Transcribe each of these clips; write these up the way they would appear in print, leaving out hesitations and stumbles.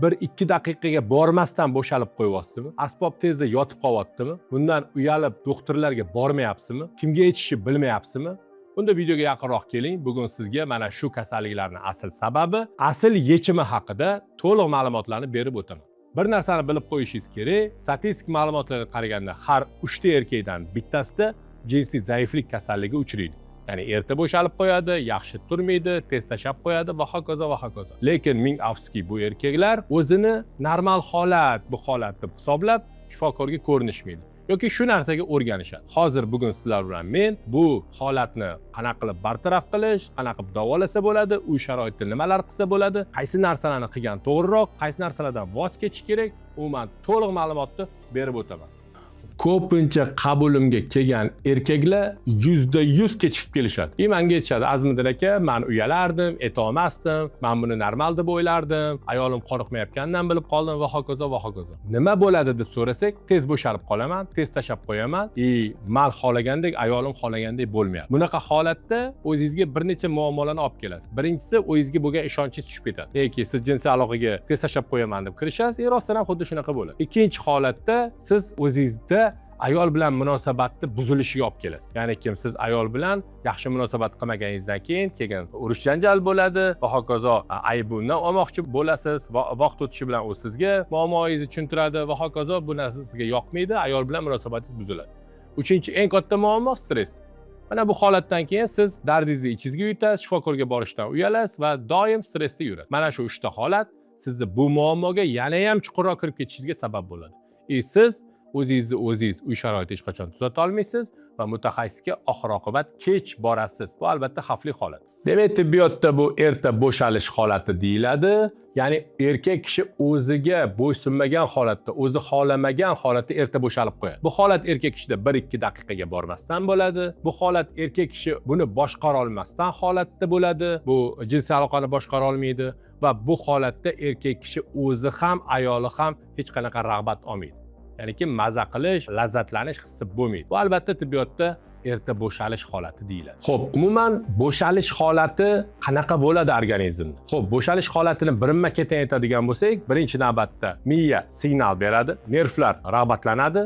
1-2 daqiqaga bormasdan bo'shalib qo'yapsizmi? Asbob tezda yotib qolyaptimi? Bundan uyalib doktorlarga bormayapsizmi? Kimga aytishni bilmayapsizmi? Bunda videoga yaqinroq keling. Bugun sizga mana shu kasalliklarning asl sababi, asl yechimi haqida to'liq ma'lumotlarni berib o'taman. Bir narsani bilib qo'yishingiz kerak. Statistik ma'lumotlarga qaraganda har 3 ta erkakdan bittasida jinsiy zaiflik kasalligi uchraydi. Ya'ni erta bo'shalib qo'yadi, yaxshi turmaydi, tez tashlab qo'yadi va hokazo va hokazo. Lekin ming afsuski bu erkaklar o'zini normal holat, bu holat deb hisoblab shifokorga ko'rinishmaydi yoki shu narsaga o'rganishadi. Hozir bugun sizlar bilan men bu holatni qanaqa qilib bartaraf qilish, qanaqa qilib davolasa bo'ladi, uy sharoitida nimalar qilsa bo'ladi, qaysi narsalarni qilgan to'g'riroq, qaysi narsalardan voz kechish kerak, umuman to'liq ma'lumotni berib o'taman. Ko'pincha qabulimga kelgan erkaklar 100% kechikib kelishadi. Menga aytishadi, Azmiddin aka, men uyalardim, aytolmasdim, men buni normal deb o'ylardim, ayolim qoniqmayotganidan bilib qoldim va hokazo va hokazo. Nima bo'ladi deb so'rasak, tez bo'shalib qolaman, tez tashlab qo'yaman, men xohlagandek, ayolim xohlagandek bo'lmayapti. Bunaqa holatda o'zingizga bir necha muammolarni olib kelasiz. Birinchisi, o'zingizga bo'lgan ishonchingiz tushib ketadi. Yoki siz jinsiy aloqaga tez tashlab qo'yaman deb kirishasiz, rostdan ham xuddi shunaqa bo'ladi. Ikkinchi holatda siz o'zingizda ayol bilan munosabatni buzilishiga olib kelasiz. Ya'ni kim siz ayol bilan yaxshi munosabat qilmaganingizdan keyin kelgan urush janjal bo'ladi va hokazo aybundan olmoqchi bo'lasiz va vaqt o'tishi bilan u sizga muammoingizni tushuntiradi va hokazo bu narsa sizga yoqmaydi, ayol bilan munosabatingiz buziladi. Uchinchi eng katta muammo stress. Mana bu holatdan keyin siz dardingizni ichingizga yutasiz, shifokorga borishdan uyalasiz va doim stressda yurasiz. Mana shu 3 ta holat sizni bu muammoga yana ham chuqurroq kirib ketishingizga sabab bo'ladi. Siz o'zingizni uy sharoitida hech qachon tuzata olmaysiz va mutaxassisga oxir-oqibat kech borasiz. Bu albatta xavfli holat. Demak, tibbiyotda bu erta bo'shalish holati deyiladi. Ya'ni erkak kishi o'ziga bo'ysunmagan holatda, o'zi xohlamagan holatda erta bo'shalib qo'yadi. Bu holat erkak kishida 1-2 daqiqaga bormasdan bo'ladi. Bu holat erkak kishi buni boshqara olmasdan holatda bo'ladi. Bu jinsiy aloqani boshqara olmaydi va bu holatda erkak kishi o'zi ham, ayoli ham hech qanaqa rag'bat olmaydi. Ya'ni ki maza qilish, lazzatlanish hissi bo'lmaydi. Bu albatta tibbiyotda erta bo'shalish holati deyiladi. Xo'p, umuman bo'shalish holati qanaqa bo'ladi organizmda? Xo'p, bo'shalish holatini birinma-ketin aytadigan bo'lsak, birinchi navbatda miya signal beradi, nervlar rag'batlanadi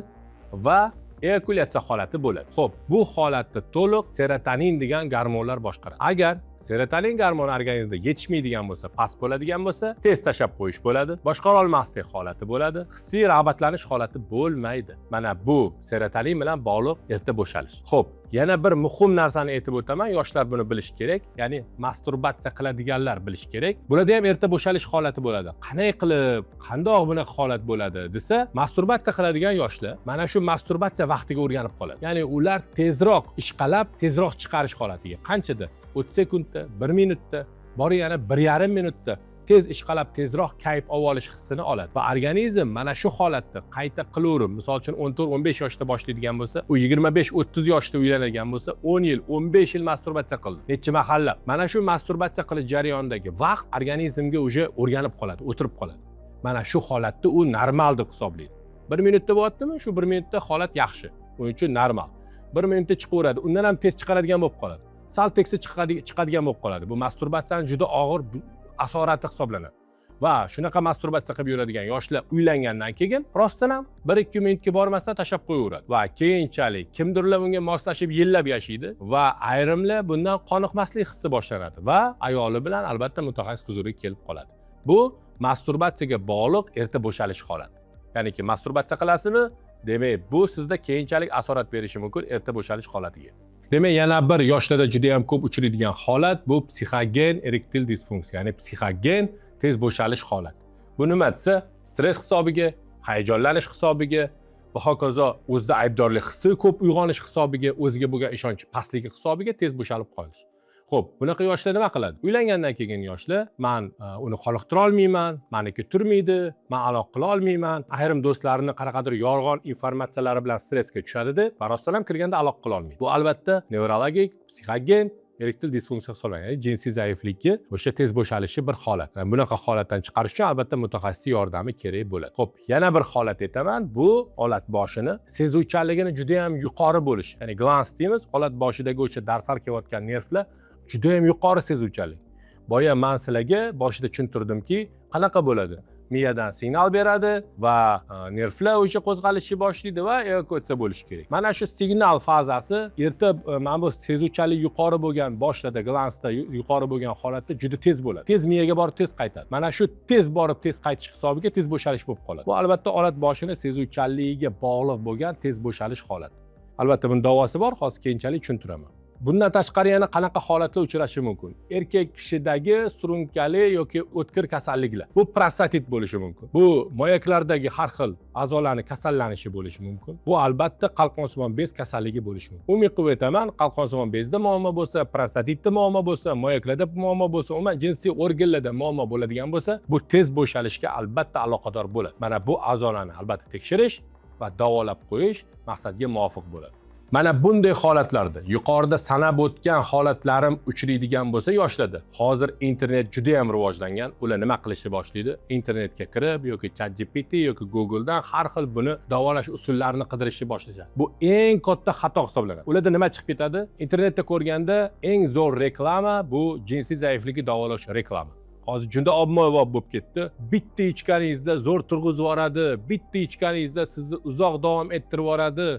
va eyakulyatsiya holati bo'ladi. Xo'p, bu holatda to'liq serotonin degan gormonlar boshqaradi. Agar serotonin gormoni organizmda yetishmaydigan bo'lsa, past bo'ladigan bo'lsa, tez tashlab qo'yish bo'ladi, boshqara olmaslik holati bo'ladi, hissiy rag'batlanish holati bo'lmaydi. Mana bu serotonin bilan bog'liq erta bo'shalish. Xo'p, yana bir muhim narsani aytib o'taman, yoshlar buni bilish kerak, ya'ni masturbatsiya qiladiganlar bilish kerak. Burada ham erta bo'shalish holati bo'ladi. Qanday qilib, qandoq bunaqa holat bo'ladi desa, masturbatsiya qiladigan yoshlar mana shu masturbatsiya vaqtiga o'rganib qoladi. Ya'ni ular tezroq ishqalab, tezroq chiqarish holatiga. Qanchada? 30 sekundda, 1 minutda, borgani 1,5 minutda tez ishqalab, tezroq kayf olish hissini oladi. Va organizm mana shu holatda qayta qilaverib, misol uchun 14-15 yoshda boshlaydigan bo'lsa, u 25-30 yoshda uylanadigan bo'lsa, 10 yil, 15 yil masturbatsiya qildi. Necha mahallab. Mana shu masturbatsiya qilish jarayonidagi vaqt organizmga уже o'rganib qoladi, o'tirib qoladi. Mana shu holatda u normal deb hisoblaydi. 1 minutda bo'lyaptimi? Shu 1 minutda holat yaxshi. Uning uchun normal. 1 minutda chiqaveradi. Undan ham tez chiqaradigan bo'lib qoladi. Sal teksa chiqadigan bo'lib qoladi. Bu masturbatsiyaning juda og'ir asorati hisoblanadi. Va shunaqa masturbatsiya qilib yuradigan yoshlar uylangandan keyin rostdan ham 1-2 minutga bormasdan tashlab qo'yaveradi. Va keyinchalik kimdirlar unga moslashib yillab yashaydi va ayrimlar bundan qoniqmaslik hissi boshlanadi va ayoli bilan albatta mutaxassis huzuriga kelib qoladi. Bu masturbatsiyaga bog'liq erta bo'shalish holati. Ya'niki masturbatsiya qilasizmi? Demak, bu sizda keyinchalik asorat berishi mumkin erta bo'shalish holatiga. Demak, yana bir yoshlarda juda ham ko'p uchraydigan holat bu psixogen erektil disfunksiya, ya'ni psixogen tez bo'shalish holati. Bu nima desa, stress hisobiga, hayajonlanish hisobiga va hokazo o'zida aybdorlik hissi ko'p uyg'onish hisobiga, o'ziga bo'lgan ishonch pastligi hisobiga tez bo'shalib qolish. Xo'p, bunaqa yoshlar nima qiladi? Uylangandan keyin yoshlar, men uni qoniqtira olmayman, meniki turmaydi, men aloqa qila olmayman. Ayrim do'stlarini qanaqadir yolg'on informatsiyalari bilan stressga tushadi-da, va rostdan ham kirganda aloqa qila olmaydi. Bu albatta nevrologik, psixogen erektil disfunksiya hisoblanadi. Ya'ni jinsiy zaiflikka o'sha tez bo'shalishi bir holat. Yani bunaqa holatdan chiqarish uchun albatta mutaxassis yordami kerak bo'ladi. Xo'p, yana bir holat aytaman. Bu olat boshini sezuvchanligini juda ham yuqori bo'lish. Ya'ni glans deymiz, olat boshidagi o'sha darsal kelayotgan nervlar juda ham yuqori sezuvchanlik. Boya men sizlarga boshida tushuntirdimki, qanaqa bo'ladi? miyadan signal beradi va nervlar o'sha qo'zg'alishni boshlaydi va evakuatsiya bo'lishi kerak. Mana shu signal fazasi erta mana bu sezuvchanlik yuqori bo'lgan boshlarda glansda yuqori bo'lgan holatda juda tez bo'ladi. Tez miyaga borib tez qaytadi. Mana shu tez borib tez qaytish hisobiga tez bo'shalish bo'lib qoladi. Bu albatta olat boshini sezuvchanligiga bog'liq bo'lgan tez bo'shalish holati. Albatta buning davosi bor, hozir keyinchalik tushuntiraman. Bundan tashqari yana qanaqa holatlar uchrashi mumkin? Erkak kishidagi surunkali yoki o'tkir kasalliklar. Bu prostatit bo'lishi mumkin. Bu moyaklardagi har xil a'zolarning kasallanishi bo'lishi mumkin. Bu albatta qalqonsimon bez kasalligi bo'lishi mumkin. Umumiy qilib aytaman, qalqonsimon bezda muammo bo'lsa, prostatitda muammo bo'lsa, moyaklarda muammo bo'lsa, umuman jinsiy organlarda muammo bo'ladigan bo'lsa, bu tez bo'shalishga albatta aloqador bo'ladi. Mana bu a'zolarni albatta tekshirish va davolab qo'yish maqsadga muvofiq bo'ladi. Mana bunday holatlarda yuqorida sanab o'tgan holatlarim uchraydigan bo'lsa yoshlarda. Hozir internet juda ham rivojlangan. Ular nima qilishni boshlaydi? Internetga kirib yoki ChatGPT yoki Googledan har xil buni davolash usullarini qidirishni boshlashadi. Bu eng katta xato hisoblanadi. Ularda nima chiqib ketadi? Internetda ko'rganda eng zo'r reklama bu jinsiy zaiflikni davolash reklama. Hozir juda ommabop bo'lib ketdi. Bitta ichganingizda zo'r turg'izib yuboradi, bitta ichganingizda sizni uzoq davom ettirib yuboradi.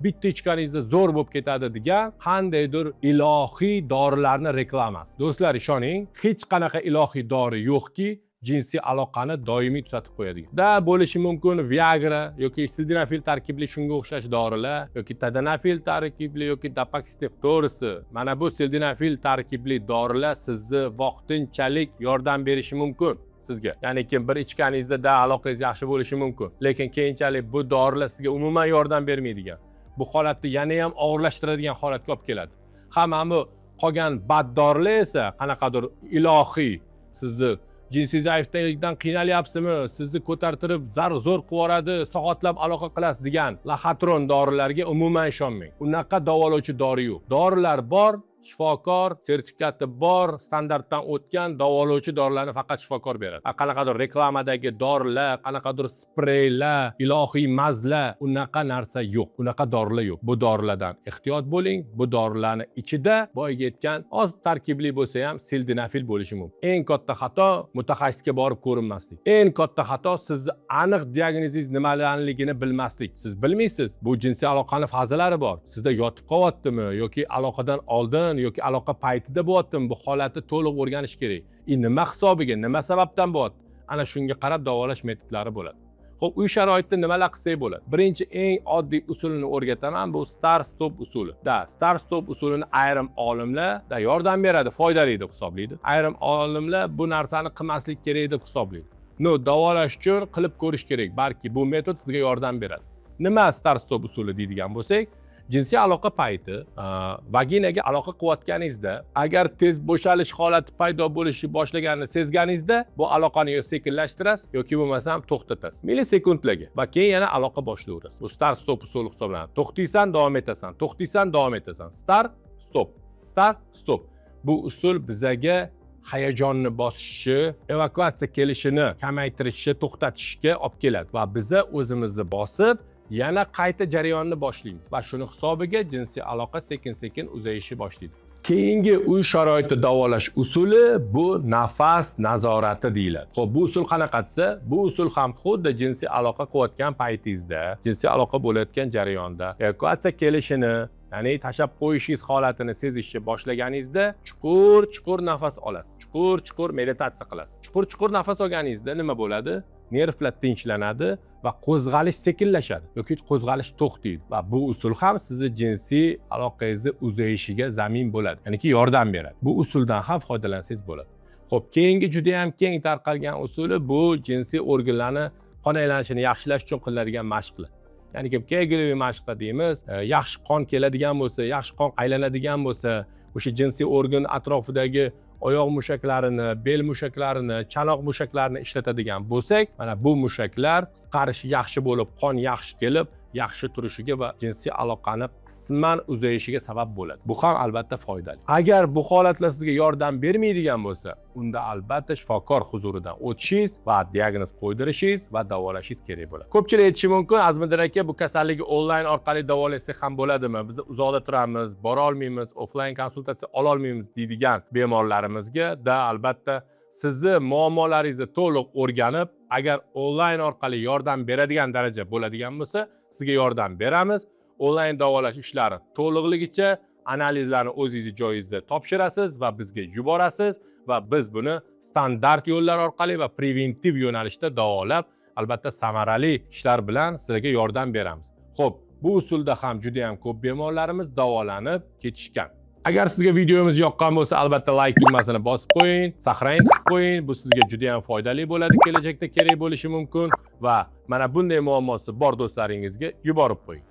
Bitta ichganingizda zo'r bo'lib ketadi degan qandaydir ilohiy dorilarni reklamasi. Do'stlar, ishoning, hech qanaqa ilohiy dori yo'qki, jinsiy aloqani doimiy tuzatib qo'yadigan. Da bo'lishi mumkin Viagra yoki sildenafil tarkibli shunga o'xshash dorilar yoki tadalafil tarkibli yoki dapaxtep. To'g'risi, mana bu sildenafil tarkibli dorilar sizni vaqtinchalik yordam berishi mumkin sizga. Ya'ni bir ichganingizda aloqangiz yaxshi bo'lishi mumkin, lekin keyinchalik bu dorilar sizga umuman yordam bermaydigan. Bu holatni yana ham og'irlashtiradigan holatga olib keladi. Mana bu qolgan bad dorilar esa qanaqadir ilohiy, sizni jinsiy zaiflikdan qiynalyapsizmi, sizni ko'tartirib zo'r qilib yuboradi, soatlab aloqa qilasiz degan laxatron dorilarga umuman ishonmang. Unaqa davolovchi dori yo'q. Dorilar bor, shifokor sertifikati bor, standartdan o'tgan davolovchi dorilarni faqat shifokor beradi. Qanaqadir reklamadagi dorilar, qanaqadir spreylar, ilohiy mazlar, unaqa narsa yo'q. Unaqa dorilar yo'q. Bu dorilardan ehtiyot bo'ling. Bu dorilarning ichida boyga aytgan oz tarkibli bo'lsa ham sildenafil bo'lishi mumkin. Eng katta xato mutaxassisga borib ko'rinmaslik. Eng katta xato sizni aniq diagnozingiz nimaligini bilmaslik. Siz bilmaysiz, bu jinsiy aloqaning fazalari bor. Sizda yotib qolyaptimi yoki aloqadan oldin yoki aloqa paytida bo'lyaptimi, bu holatni to'liq o'rganish kerak. Nima hisobiga, nima sababdan bo'lyapti? Ana shunga qarab davolash metodlari bo'ladi. Xo'p, uy sharoitida nimalar qilsak bo'ladi? Birinchi eng oddiy usulini o'rgataman, bu start-stop usuli. Start-stop usulini ayrim olimlar yordam beradi, foydali deb hisoblaydi. Ayrim olimlar bu narsani qilmaslik kerak deb hisoblaydi. Davolash uchun qilib ko'rish kerak, balki bu metod sizga yordam beradi. Nima start-stop usuli deydigan bo'lsak, jinsiy aloqa payti vaginaga aloqa qilayotganingizda agar tez bo'shalish holati paydo bo'lishi boshlaganini sezganingizda bu aloqani sekinlashtirasiz yoki bo'lmasam to'xtatasiz millisekundlarga va keyin yana aloqa boshlayverasiz. Bu start stop usuli hisoblanadi. To'xtaysan, davom etasan, to'xtaysan, davom etasan. Start stop, start stop. Bu usul bizaga hayajonni bosishi, evakuatsiya kelishini kamaytirishga, to'xtatishga olib keladi va biza o'zimizni bosib yana qayta jarayonni boshlaymiz va shuni hisobiga jinsiy aloqa sekin-sekin uzayishni boshlaydi. Keyingi uy sharoiti davolash usuli bu nafas nazorati deyiladi. Xo'p, bu usul qanaqa desa, bu usul ham xuddi jinsiy aloqa qilayotgan paytingizda, jinsiy aloqa bo'layotgan jarayonda evakuatsiya kelishini, ya'ni tashab qo'yishingiz holatini sezishni boshlaganingizda chuqur nafas olasiz. Chuqur meditatsiya qilasiz. Chuqur nafas olganingizda nima bo'ladi? Nervlar tinchlanadi va qo'zg'alish sekinlashadi yoki qo'zg'alish to'xtaydi va bu usul ham sizni jinsiy aloqangizni uzayishiga zamin bo'ladi, ya'niki yordam beradi. Bu usuldan ham foydalansangiz bo'ladi. Xo'p, keyingi juda ham keng tarqalgan usuli bu jinsiy organlarni qon aylanishini yaxshilash uchun qilinadigan mashqlar. Ya'ni Kegel mashqlar deymiz. Yaxshi qon keladigan bo'lsa, yaxshi qon aylanadigan bo'lsa, o'sha jinsiy organ atrofidagi oyoq mushaklarini, bel mushaklarini, chanoq mushaklarini ishlatadigan bo'lsak, mana bu mushaklar qarishi yaxshi bo'lib, qon yaxshi kelib, yaxshi turishiga va jinsiy aloqani qisman uzayishiga sabab bo'ladi. Bu ham albatta foydali. Agar bu holatlar sizga yordam bermaydigan bo'lsa, unda albatta shifokor huzuridan o'tishingiz va diagnoz qo'ydirishingiz va davolashingiz kerak bo'ladi. Ko'pchilik aytishi mumkin, Azmiddin aka, bu kasallikni onlayn orqali davolasak ham bo'ladimi? Biz uzoqda turamiz, bora olmaymiz, offlayn konsultatsiya ola olmaymiz deydigan bemorlarimizga albatta sizni muammolaringizni to'liq o'rganib, agar onlayn orqali yordam beradigan daraja bo'ladigan bo'lsa, sizga yordam beramiz. Onlayn davolash ishlari to'liqligicha analizlarni o'zingiz joyingizda topshirasiz va bizga yuborasiz va biz buni standart yo'llar orqali va preventiv yo'nalishda davolab, albatta samarali ishlar bilan sizlarga yordam beramiz. Xo'p, bu usulda ham juda ham ko'p bemorlarimiz davolanib ketishgan. Agar sizga videomiz yoqqan bo'lsa, albatta like tugmasini bosib qo'ying, saqrang qilib qo'ying. Bu sizga juda ham foydali bo'ladi, kelajakda kerak bo'lishi mumkin va mana bunday muammosi bor do'stlaringizga yuborib qo'ying.